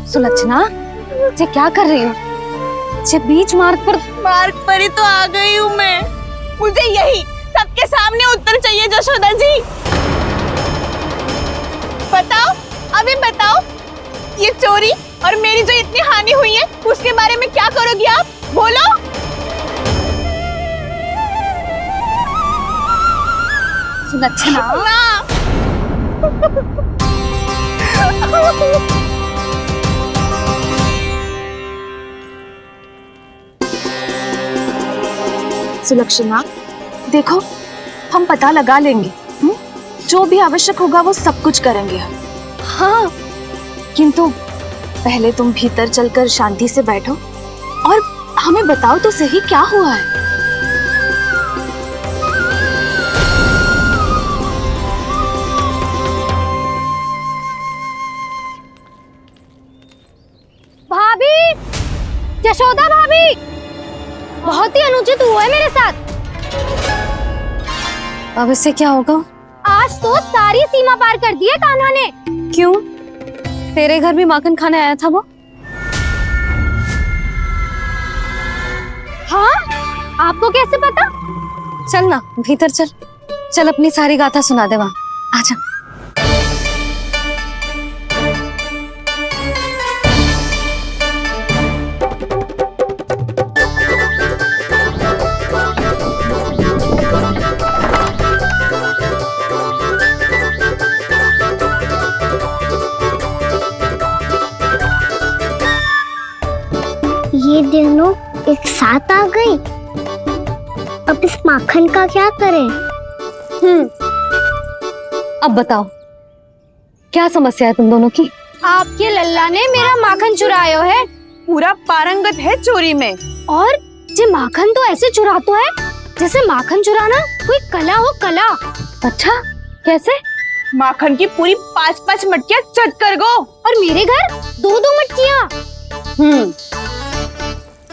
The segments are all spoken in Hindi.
सुलक्षणा, ये क्या कर रही हो? ये बीच मार्ग पर ही तो आ गई हूँ मैं। मुझे यही सबके सामने उत्तर चाहिए जशोदा जी। बताओ, अभी बताओ, ये चोरी और मेरी जो इतनी हानि हुई है उसके बारे में क्या करोगी आप? बोलो। सुलक्षणा, सुलक्षणा, देखो हम पता लगा लेंगे, जो भी आवश्यक होगा वो सब कुछ करेंगे हम। हाँ, किंतु पहले तुम भीतर चलकर शांति से बैठो और हमें बताओ तो सही क्या हुआ है। भाभी, यशोदा भाभी, बहुत ही अनुचित हुआ है मेरे साथ। अब इससे क्या होगा? आज तो सारी सीमा पार कर दी है कान्हा ने। क्यों? तेरे घर भी माखन खाने आया था वो? हाँ, आपको कैसे पता? चल ना भीतर चल, चल अपनी सारी गाथा सुना दे वहाँ। आजा। ये दोनों एक साथ आ गई। अब इस माखन का क्या करें? अब बताओ क्या समस्या है तुम दोनों की? आपके लल्ला ने मेरा माखन चुरायो है। पूरा पारंगत है चोरी में। और ये माखन तो ऐसे चुराता है जैसे माखन चुराना कोई कला हो, कला। अच्छा, कैसे? माखन की पूरी 5-5 मटकियां चट कर गो। और मेरे घर 2-2 मटकियां।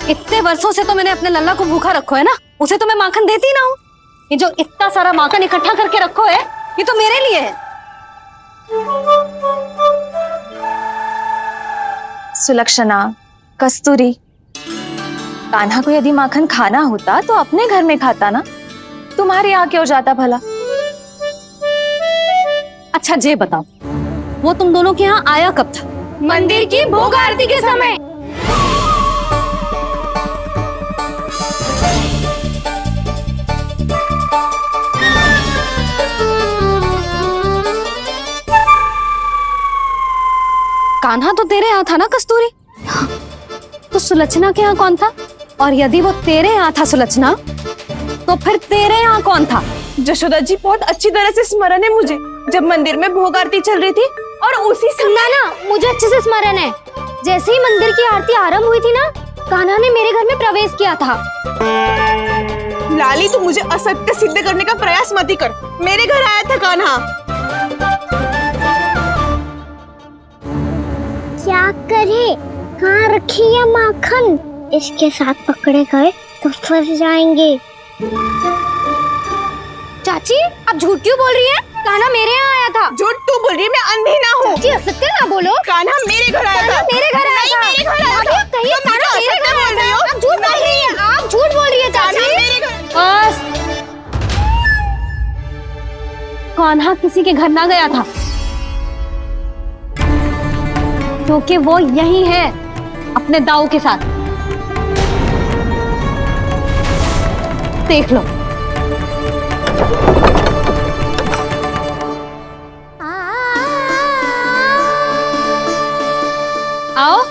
इतने वर्षों से तो मैंने अपने लल्ला को भूखा रखो है ना, उसे तो मैं माखन देती ना हूँ। ये जो इतना सारा माखन इकट्ठा करके रखो है, ये तो मेरे लिए है। सुलक्षणा, कस्तूरी, कान्हा को यदि माखन खाना होता तो अपने घर में खाता ना, तुम्हारे यहाँ क्यों जाता भला? अच्छा ये बताओ, वो तुम दोनों के यहाँ आया कब था? मंदिर की भोग आरती के समय। कान्हा तो तेरे यहाँ था ना कस्तूरी? तो सुलक्षणा के यहाँ कौन था? और यदि वो तेरे यहाँ था सुलक्षणा, तो फिर तेरे यहाँ कौन था? जशोदा जी, बहुत अच्छी तरह से स्मरण है मुझे, जब मंदिर में भोग आरती चल रही थी और उसी समय ना, मुझे अच्छे से स्मरण है। जैसे ही मंदिर की आरती आरंभ हुई थी ना, कान्हा ने मेरे घर में प्रवेश किया था। लाली, तू मुझे असत्य सिद्ध करने का प्रयास मत ही कर। मेरे घर आया था कान्हा। क्या करे? कहाँ रखी है माखन? इसके साथ पकड़े गए तो फंस जाएंगे। चाची, आप झूठ क्यों बोल रही हैं? कान्हा मेरे यहाँ आया था। झूठ तू बोल रही है? मैं अंधी ना हूँ। चाची, असत्य ना बोलो। कान्हा मेरे घर आया था। मेरे घर आया था। मेरे घर आया था। कहिए कान्हा मेरे घर बोल रही हो? आप झूठ बोल रही हैं। आप झूठ बोल रही है चाची। बस, कान्हा किसी के घर ना गया था, क्योंकि वो यही है अपने दाऊ के साथ। देख लो। आओ।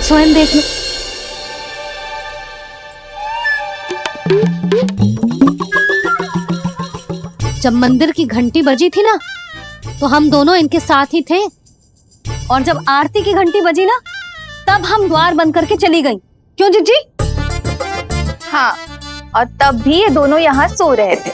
स्वयं देख लो। जब मंदिर की घंटी बजी थी ना, तो हम दोनों इनके साथ ही थे, और जब आरती की घंटी बजी ना, तब हम द्वार बंद करके चली गई। क्यों जीजी? हाँ, और तब भी ये दोनों यहाँ सो रहे थे।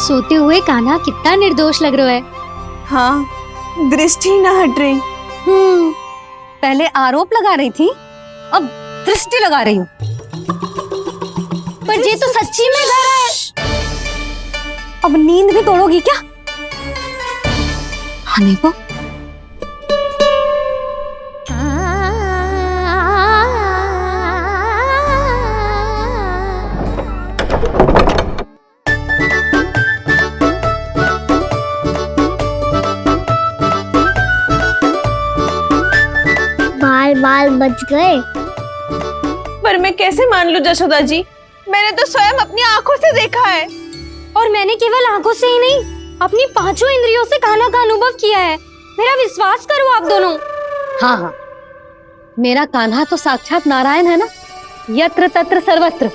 सोते हुए कान्हा कितना निर्दोष लग रहा है। हाँ, दृष्टि ना हट रही। पहले आरोप लगा रही थी, अब दृष्टि लगा रही हूँ। पर ये तो सच्ची में घर है। अब नींद भी तोड़ोगी क्या? हनी को बाल बाल बच गए। पर मैं कैसे मान लूं जशोदा जी, मैंने तो स्वयं अपनी आंखों से देखा है। और मैंने केवल आंखों से ही नहीं, अपनी पांचों इंद्रियों से कान्हा का अनुभव किया है। मेरा विश्वास करो आप दोनों। हाँ हाँ, मेरा कान्हा तो साक्षात नारायण है ना, यत्र तत्र सर्वत्र।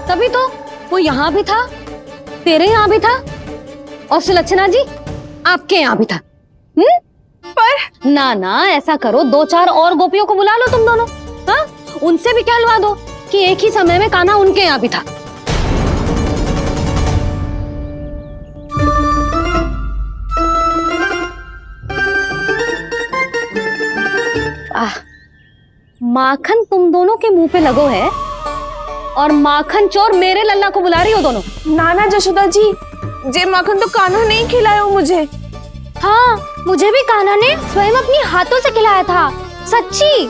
तभी तो वो यहाँ भी था, तेरे यहाँ भी था, और सुलक्षणा जी आपके यहाँ भी था। पर ना ना, ऐसा करो, 2-4 और गोपियों को बुला लो तुम दोनों। हाँ, उनसे भी कहलवा दो कि एक ही समय में कान्हा उनके यहाँ भी था। माखन तुम दोनों के मुंह पे लगो है, और माखन चोर मेरे लल्ला को बुला रही हो दोनों। नाना जशोदा जी, जे माखन तो कान्हा नहीं खिलाया मुझे। हाँ, मुझे भी कान्हा ने स्वयं अपनी हाथों से खिलाया था, सच्ची।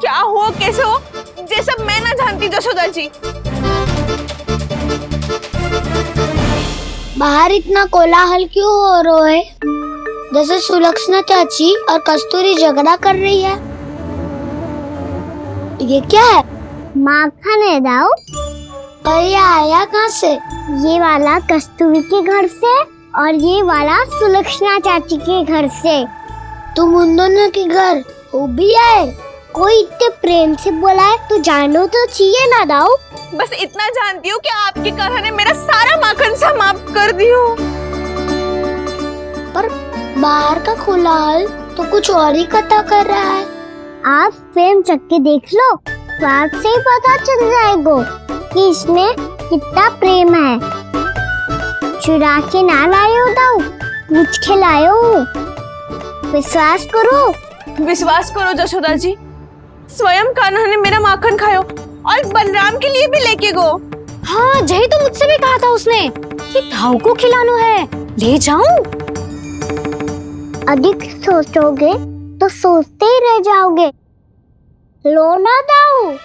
क्या हो कैसे हो, ये सब मैं ना जानती जशोदा जी। बाहर इतना कोलाहल क्यों हो रहा है? जैसे सुलक्षणा चाची और कस्तूरी झगड़ा कर रही है। ये क्या है? माखन है दाऊ। और ये आया कहाँ से? ये वाला कस्तूरी के घर से और ये वाला सुलक्षणा चाची के घर से। तुम उन दोनों के घर हो भी आए? कोई इतने प्रेम से बोला है तो जानो तो चाहिए ना दाऊ। बस इतना जानती हूँ कि आपके कान्हा ने मेरा सारा माखन समाप्त कर दियो। पर बाहर का कोलाहल तो कुछ और ही कथा कर रहा है। आप स्वयं चख के देख लो, स्वाद से ही पता चल जाएगा कि इसमें कितना प्रेम है। चुरा के ना लाए हो दाऊ, पूछ के लाए हो। विश्वास करो जशोदा जी, स्वयं कान्हा ने मेरा माखन खायो और बलराम के लिए भी लेके गो। हाँ, जही तो मुझसे भी कहा था उसने कि दाऊ को खिलाना है, ले जाऊं। अधिक सोचोगे तो सोचते ही रह जाओगे। लो ना दाऊ।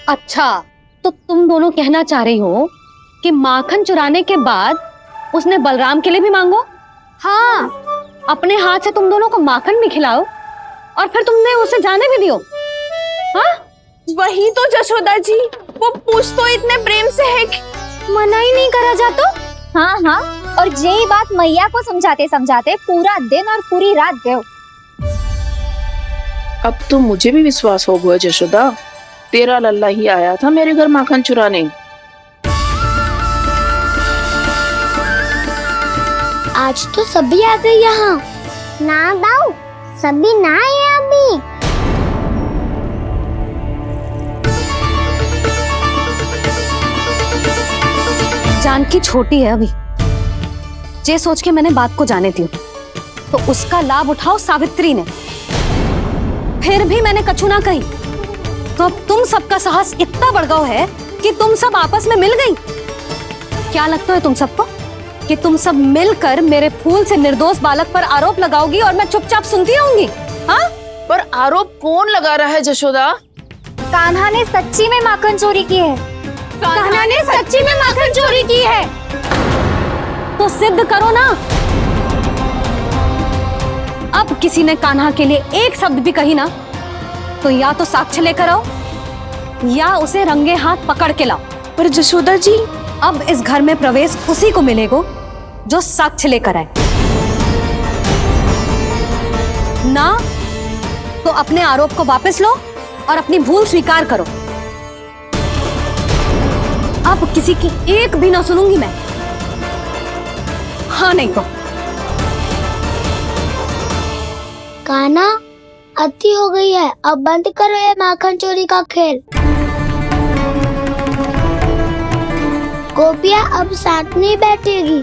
अच्छा, तो तुम दोनों कहना चाह रही हो कि माखन चुराने के बाद उसने बलराम के लिए भी मांगो? हाँ, अपने हाथ से तुम दोनों को माखन भी खिलाओ और फिर तुमने उसे जाने भी दियो। हाँ, वही तो जशोदा जी, वो पूछ तो इतने प्रेम से है कि मना ही नहीं करा जातो। हाँ हाँ, और यही बात मैया को समझाते समझाते पूरा दिन और पूरी रात गए। अब तो मुझे भी विश्वास हो गया जशोदा, तेरा लल्ला ही आया था मेरे घर माखन चुराने। आज तो सभी आ गए यहाँ। ना दाऊ, सभी ना आए अभी। जानकी छोटी है अभी, ये सोच के मैंने बात को जाने दी, तो उसका लाभ उठाओ सावित्री ने। फिर भी मैंने कछु ना कही, तो अब तुम सबका साहस इतना बढ़ गया है कि तुम सब आपस में मिल गई। क्या लगता है तुम सबको कि तुम सब मिलकर मेरे फूल से निर्दोष बालक पर आरोप लगाओगी और मैं चुपचाप सुनती रहूंगी? हाँ, पर आरोप कौन लगा रहा है जशोदा? कान्हा ने सच्ची में माखन चोरी की है। कान्हा ने सच्ची में माखन चोरी की है। तो सिद्ध करो ना। अब किसी ने कान्हा के लिए एक शब्द भी कही ना, तो या तो साक्ष्य लेकर आओ या उसे रंगे हाथ पकड़ के लाओ। पर जशोदा जी, अब इस घर में प्रवेश उसी को मिलेगा जो साक्ष्य लेकर आए। ना तो अपने आरोप को वापस लो और अपनी भूल स्वीकार करो। अब किसी की एक भी ना सुनूंगी मैं। हाँ नहीं तो कान्हा, अति हो गई है, अब बंद करो ये माखन चोरी का खेल। गोपियाँ अब साथ नहीं बैठेगी,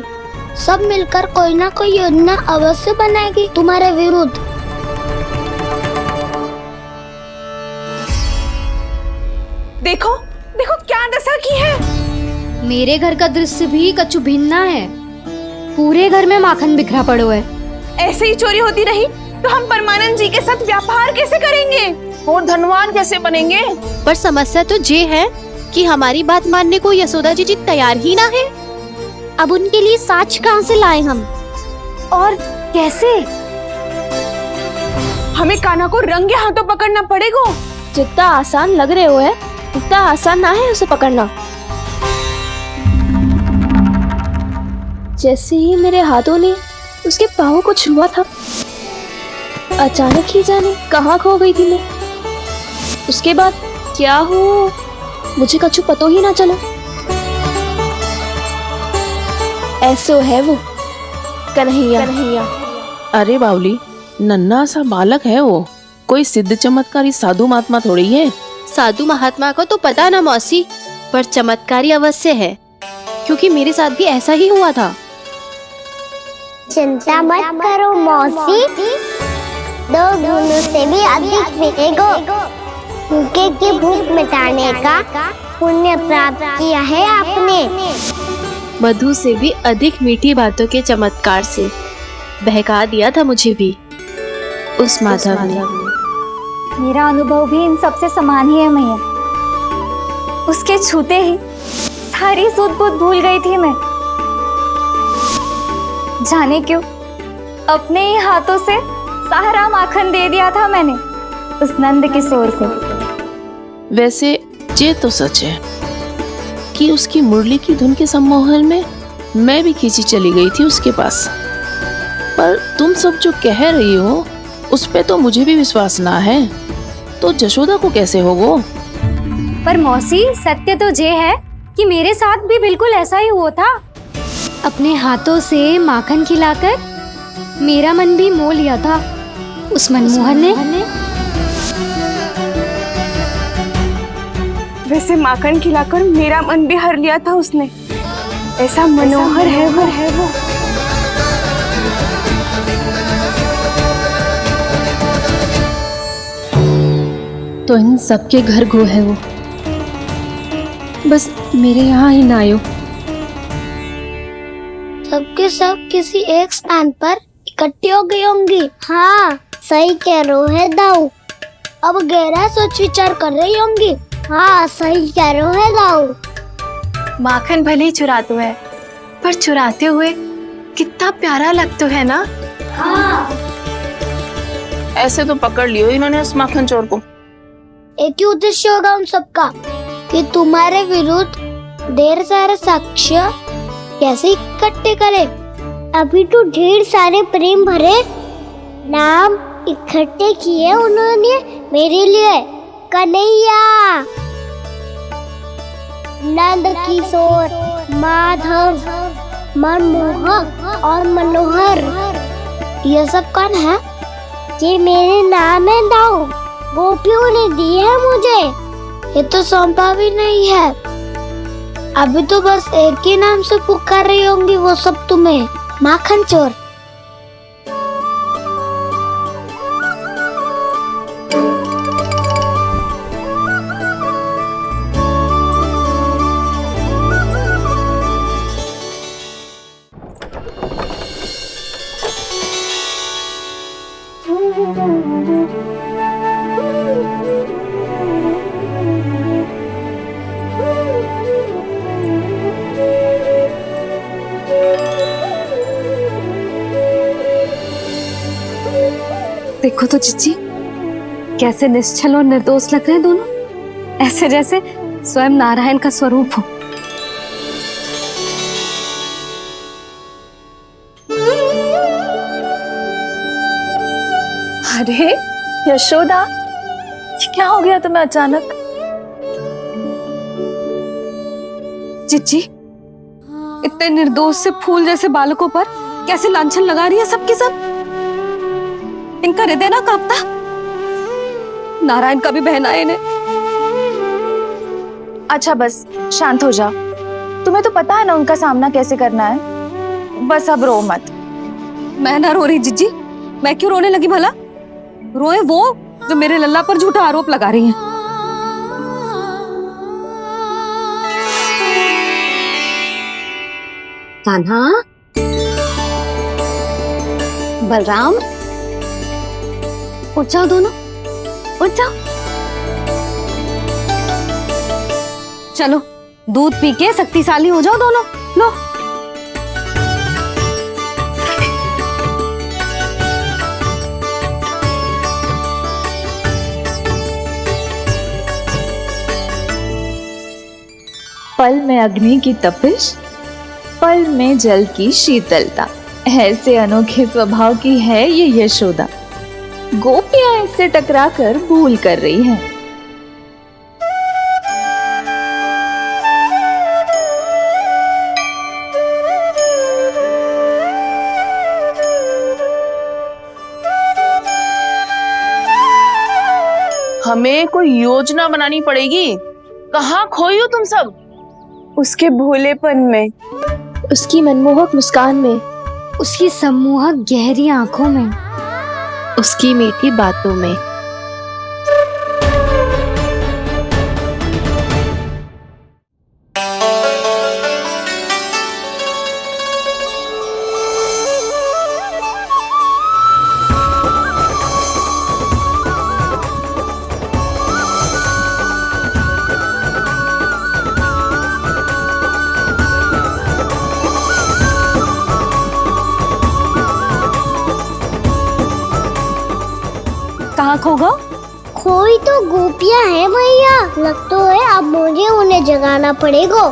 सब मिलकर कोई ना कोई योजना अवश्य बनाएगी तुम्हारे विरुद्ध। देखो देखो क्या दशा की है। मेरे घर का दृश्य भी कछु भिन्न है। पूरे घर में माखन बिखरा पड़ो है। ऐसे ही चोरी होती रही तो हम परमानंद जी के साथ व्यापार कैसे करेंगे और धनवान कैसे बनेंगे? पर समस्या तो ये है कि हमारी बात मानने को यशोदा जी तैयार ही ना है। अब उनके लिए साक्ष्य कहाँ से लाए हम? और कैसे? हमें कान्हा को रंगे हाथों पकड़ना पड़ेगा। जितना आसान लग रहे हो है उतना आसान ना है उसे पकड़ना। जैसे ही मेरे हाथों ने उसके पाँव को छुआ था, अचानक ही जाने कहाँ खो गई थी मैं। उसके बाद क्या हो मुझे कछु पता ही ना चला। ऐसो है वो कन्हैया। अरे बावली, नन्हा सा बालक है वो, कोई सिद्ध चमत्कारी साधु महात्मा थोड़ी है। साधु महात्मा को तो पता ना मौसी, पर चमत्कारी अवश्य है, क्योंकि मेरे साथ भी ऐसा ही हुआ था। चिंता मत करो मौसी, 2 गुणों से भी अधिक मिलेगा। भूखे की भूख मिटाने का पुण्य प्राप्त किया है आपने। मधु से भी अधिक मीठी बातों के चमत्कार से बहका दिया था मुझे भी उस माधव ने। मेरा अनुभव भी इन सबसे समान ही है मैया। उसके छूते ही सारी सूध बूध भूल गई थी मैं। जाने क्यों अपने ही हाथों से सारा माखन दे दिया था मैंने उस नंद किशोर को। वैसे ये तो सच है कि उसकी मुरली की धुन के सम्मोहन में मैं भी खींची चली गई थी उसके पास। पर तुम सब जो कह रही हो उस पे तो मुझे भी विश्वास ना है, तो जशोदा को कैसे होगो? पर मौसी, सत्य तो ये है कि मेरे साथ भी बिल्कुल ऐसा ही हुआ था। अपने हाथों से माखन खिलाकर मेरा मन भी मोह लिया था उस मनमोहन ने। वैसे माखन खिलाकर मेरा मन भी हर लिया था उसने। ऐसा मनोहर है वो। तो इन सबके घर गो है वो, बस मेरे यहाँ ही ना आयो। सबके सब किसी एक स्थान पर इकट्ठी हो गई होंगी। हाँ, सही कह रहे है दाऊ। अब गहरा सोच विचार कर रही होंगी। हाँ, सही कह रहे है दाऊ। माखन भले ही चुराते है, पर चुराते हुए कितना प्यारा लगता है ना। हाँ, ऐसे तो पकड़ लियो इन्होंने उस माखन चोर को। एक ही उद्देश्य होगा उन सबका कि तुम्हारे विरुद्ध ढेर सारे साक्ष्य कैसे इकट्ठे करे। अभी तो ढेर सारे प्रेम भरे नाम इकट्ठे किए उन्होंने मेरे लिए। कन्हैया, नंद किशोर, माधव, मनमोहक और मनोहर, ये सब कौन है? ये मेरे नाम है दाऊ। गोपियों ने दिए है मुझे, ये तो सौंपा भी नहीं है। अभी तो बस एक ही नाम से पुकार रही होंगी वो सब तुम्हें, माखन चोर। देखो तो चिच्ची, कैसे निश्चल और निर्दोष लग रहे हैं दोनों, ऐसे जैसे स्वयं नारायण का स्वरूप हो। अरे यशोदा, ये क्या हो गया तुम्हें अचानक? चिच्ची, इतने निर्दोष से फूल जैसे बालकों पर कैसे लांछन लगा रही है सबके सब। इनका हृदय ना कांपता। नारायण का भी बहना है इन्हें। अच्छा बस शांत हो जा, तुम्हें तो पता है ना उनका सामना कैसे करना है। बस अब रो मत। मैं ना रो रही जिज्जी, मैं क्यों रोने लगी भला? रोए वो जो मेरे लल्ला पर झूठा आरोप लगा रही हैं। कान्हा, बलराम, उठ जाओ दोनों, उठ जाओ। चलो दूध पी के शक्तिशाली हो जाओ दोनों। लो पल में अग्नि की तपिश, पल में जल की शीतलता, ऐसे अनोखे स्वभाव की है ये यशोदा। गोपियां इससे टकराकर भूल कर रही हैं। हमें कोई योजना बनानी पड़ेगी। कहाँ खोई हो तुम सब? उसके भोलेपन में, उसकी मनमोहक मुस्कान में, उसकी सम्मोहक गहरी आंखों में, उसकी मीठी बातों में। कहाँ खो गो? खोई तो गोपियां हैं भैया, लगता है अब मुझे उन्हें जगाना पड़ेगा।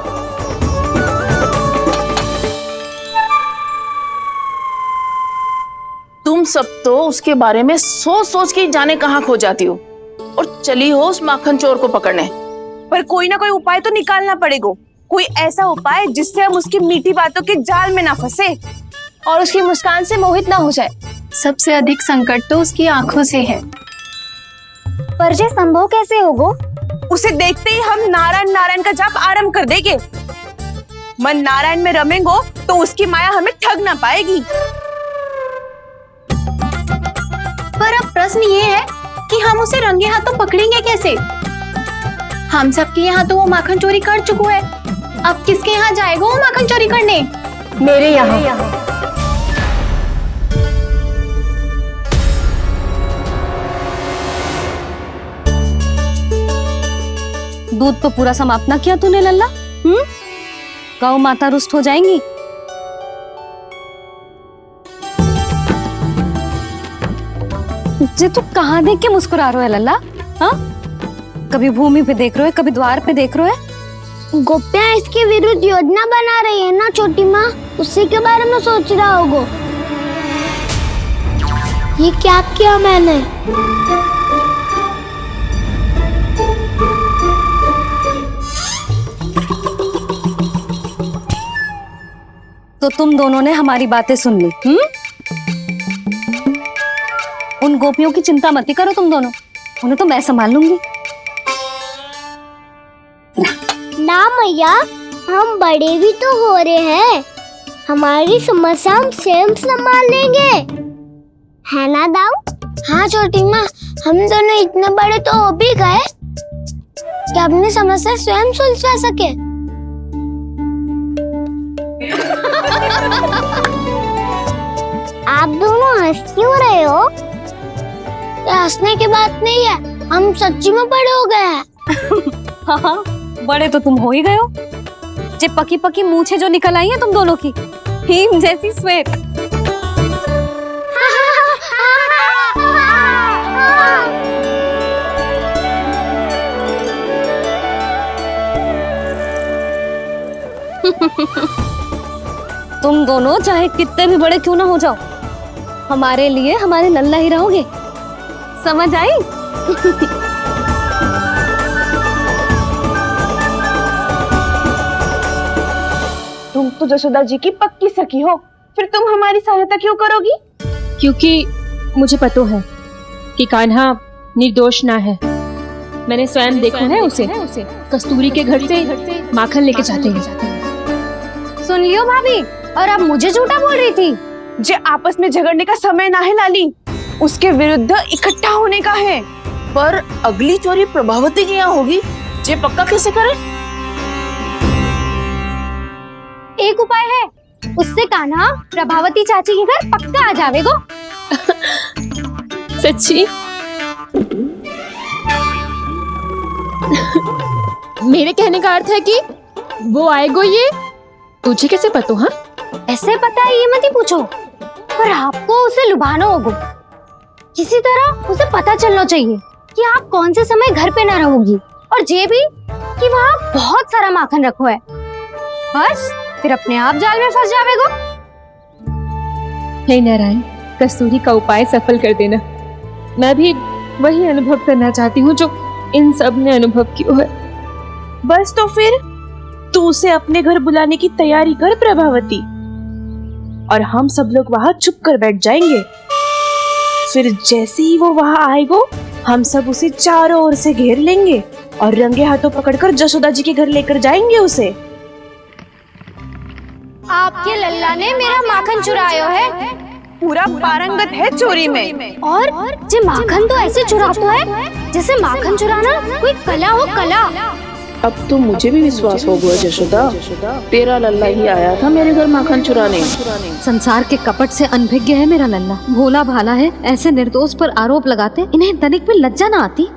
तुम सब तो उसके बारे में सोच सोच के जाने कहाँ खो जाती हो और चली हो उस माखन चोर को पकड़ने। पर कोई ना कोई उपाय तो निकालना पड़ेगा। कोई ऐसा उपाय जिससे हम उसकी मीठी बातों के जाल में ना फंसे और उसकी मुस्कान से मोहित ना हो जाए। सबसे अधिक संकट तो उसकी आंखों से है। पर ये संभव कैसे होगा? उसे देखते ही हम नारायण नारायण का जाप आरंभ कर देंगे। मन नारायण में रमेंगो तो उसकी माया हमें ठग ना पाएगी। पर अब प्रश्न ये है कि हम उसे रंगे हाथों पकड़ेंगे कैसे? हम सबके यहाँ तो वो माखन चोरी कर चुका है। अब किसके यहाँ जाएगा वो माखन चोरी करने? मेरे यहाँ। दूध तो पूरा समाप्त ना किया तूने लल्ला। गौ माता रुष्ट हो जाएंगी। जे तू कहाँ देख के मुस्कुरा रहे हो लल्ला? हाँ, कभी भूमि पे देख रहे हो, कभी द्वार पे देख रहे हो। गोपियां इसके विरुद्ध योजना बना रही है ना छोटी माँ, उसी के बारे में सोच रहा होगा। ये क्या किया मैंने? तो तुम दोनों ने हमारी बातें सुन ली। उन गोपियों की चिंता मत करो तुम दोनों, उन्हें तो मैं संभाल लूंगी। ना मैया, हम बड़े भी तो हो रहे हैं, हमारी समस्या हम स्वयं संभाल लेंगे, है ना दाऊ? हाँ छोटी माँ, हम दोनों इतने बड़े तो हो भी गए कि अपनी समस्या स्वयं सुलझा सके। आप दोनों हंस क्यों रहे हो? ये हंसने की बात नहीं है, हम सच्ची में बड़े हो गए हैं। हाँ, बड़े तो तुम हो ही गए हो। जे पकी पकी मूछें जो निकल आई हैं तुम दोनों की, हिम जैसी श्वेत। तुम दोनों चाहे कितने भी बड़े क्यों ना हो जाओ, हमारे लिए हमारे लल्ला ही रहोगे। समझ आई? तुम तो जसोदा जी की पक्की सखी हो, फिर तुम हमारी सहायता क्यों करोगी? क्योंकि मुझे पता है कि कान्हा निर्दोष ना है। मैंने स्वयं देखा है उसे कस्तूरी के घर से माखन लेके जाते हैं। सुन लियो भाभी, और अब मुझे झूठा बोल रही थी। जे आपस में झगड़ने का समय ना है लाली, उसके विरुद्ध इकट्ठा होने का है। पर अगली चोरी प्रभावती की यहाँ होगी, जे पक्का कैसे करे? एक उपाय है, उससे कान्हा प्रभावती चाची के घर पक्का आ जावेगो। सच्ची? मेरे कहने का अर्थ है कि वो आएगो, ये तुझे कैसे पता? हाँ, ऐसे पता है ये मत ही पूछो, पर आपको उसे लुभाना होगा। किसी तरह उसे पता चलना चाहिए कि आप कौन से समय घर पे ना रहोगी, और ये भी कि वहाँ बहुत सारा माखन रखो है। बस फिर अपने आप जाल में फंस जावेगो। हे नारायण, कस्तूरी का उपाय सफल कर देना। मैं भी वही अनुभव करना चाहती हूँ जो इन सब ने अनुभव किया है। बस तो फिर तू उसे अपने घर बुलाने की तैयारी कर प्रभावती, और हम सब लोग वहाँ चुप कर बैठ जाएंगे। फिर जैसे ही वो वहाँ आएगो, हम सब उसे चारों ओर से घेर लेंगे और रंगे हाथों पकड़कर जशोदा जी के घर लेकर जाएंगे उसे। आपके लल्ला ने मेरा माखन चुरायो है, पूरा पारंगत है चोरी में। और जे माखन तो ऐसे चुराता है जैसे माखन चुराना कोई कला हो, कला। अब तो मुझे भी विश्वास हो गया जशोदा, तेरा लल्ला ही आया था मेरे घर माखन चुराने। संसार के कपट से अनभिज्ञ है मेरा लल्ला, भोला भाला है। ऐसे निर्दोष पर आरोप लगाते इन्हें तनिक भी लज्जा ना आती।